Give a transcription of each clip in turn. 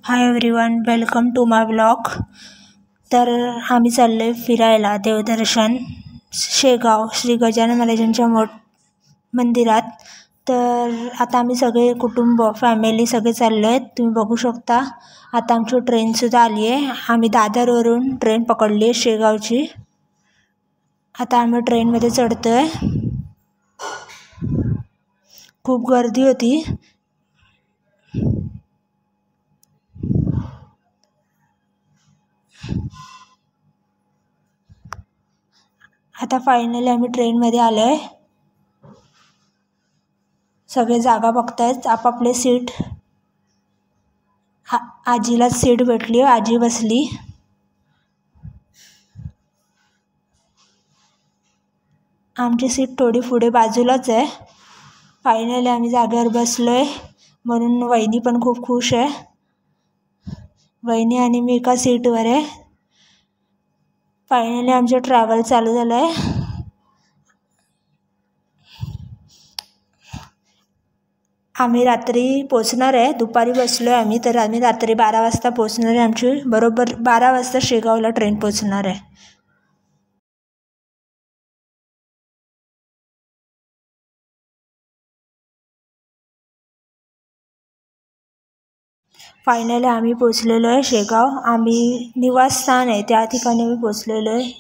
High everyone, welcome to my blog. तर आम्ही चाललो आहे फिरायला देवदर्शन शेगाव श्री गजानन महाराजांच्या मंदिरात. तर आता आम्ही सगळे कुटुंब फॅमिली सगळे चाललो आहेत. तुम्ही बघू शकता आता आमची ट्रेनसुद्धा आली आहे. आम्ही दादरवरून ट्रेन पकडली आहे शेगावची. आता आम्ही ट्रेनमध्ये चढतो आहे. खूप गर्दी होती. आता फायनली आम्ही ट्रेनमध्ये आलो आहे. सगळे जागा बघतायत आपापले सीट. आजीला सीट भेटली, आजी बसली. आमची सीट थोडी पुढे बाजूलाच आहे. फायनली आम्ही जागेवर बसलो आहे, म्हणून वहिनी पण खूप खुश आहे. वहिनी आणि मी एका सीटवर आहे. फायनली आमचं ट्रॅव्हल चालू झालं आहे. आम्ही रात्री पोचणार आहे. दुपारी बसलो आहे आम्ही, तर आम्ही रात्री 12 वाजता पोचणार आहे. आमची बरोबर 12 वाजता शेगावला ट्रेन पोचणार आहे. फायनली आम्ही पोचलेलो आहे शेगाव. आम्ही निवासस्थान आहे त्या ठिकाणी आम्ही पोचलेलो आहे.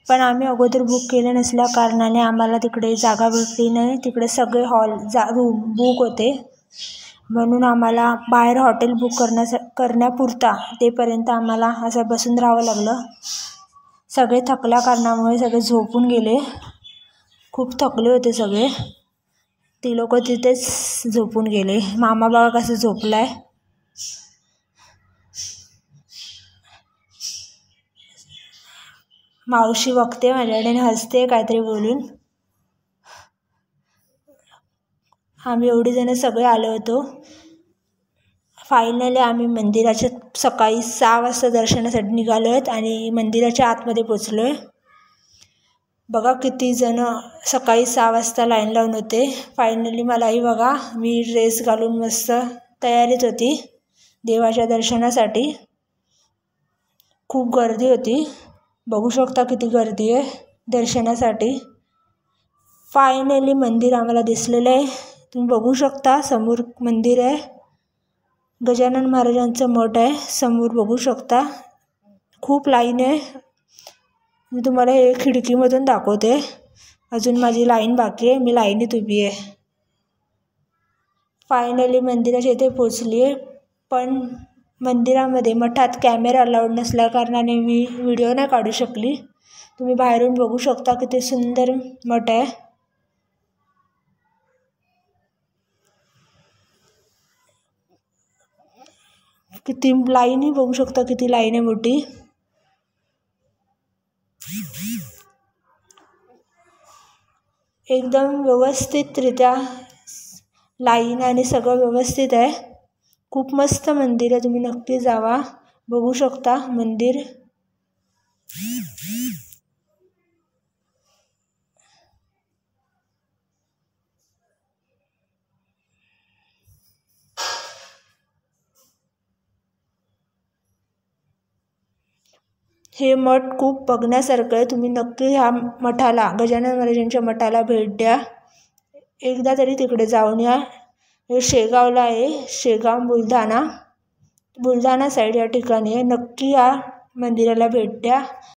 पण आम्ही अगोदर बुक केलं नसल्या कारणाने आम्हाला तिकडे जागा भेटली नाही. तिकडे सगळे रूम बुक होते, म्हणून आम्हाला बाहेर हॉटेल बुक करण्यापुरता तेपर्यंत आम्हाला असं बसून राहावं लागलं. सगळे थकल्या कारणामुळे सगळे झोपून गेले. खूप थकले होते सगळे. ती लोक तिथेच झोपून गेले. मामा बाबा कसं झोपलाय. मावशी बघते माझ्याकडे आणि हसते काहीतरी बोलून. आम्ही एवढी जण सगळे आलो होतो. फायनली आम्ही मंदिराच्या सकाळी 6 वाजता दर्शनासाठी निघालो आहेत आणि मंदिराच्या आतमध्ये पोचलो आहे. बघा किती जण सकाळी 6 वाजता लाईन लावून होते. फायनली मलाही बघा, मी ड्रेस घालून मस्त तयारीत होती देवाच्या दर्शनासाठी. खूप गर्दी होती. बघू शकता किती गर्दी आहे दर्शनासाठी. फायनली मंदिर आम्हाला दिसलेलं आहे. तुम्ही बघू शकता समोर मंदिर आहे. गजानन महाराजांचं मठ आहे समोर बघू शकता. खूप लाईन आहे. मी तुम्हाला हे खिडकीमधून दाखवते. अजून माझी लाईन बाकी आहे. मी लाईनीत उभी आहे. फायनली मंदिराच्या इथे पोचली आहे. पण मंदिरामध्ये मठात कॅमेरा अलाउड नसल्या कारणाने मी व्हिडिओ नाही काढू शकली. तुम्ही बाहेरून बघू शकता किती सुंदर मठ आहे. किती लाईनही बघू शकता, किती लाईन आहे मोठी. एकदम व्यवस्थितरित्या लाईन आणि सगळं व्यवस्थित आहे. खूप मस्त मंदिर आहे. तुम्ही नक्की जावा. बघू शकता मंदिर. हे मठ खूप बघण्यासारखं आहे. तुम्ही नक्की ह्या मठाला, गजानन महाराजांच्या मठाला भेट द्या. एकदा तरी तिकडे जाऊन या. हे शेगावला आहे. शेगाव बुलढाणा साईड या ठिकाणी आहे. नक्की या मंदिराला भेट द्या.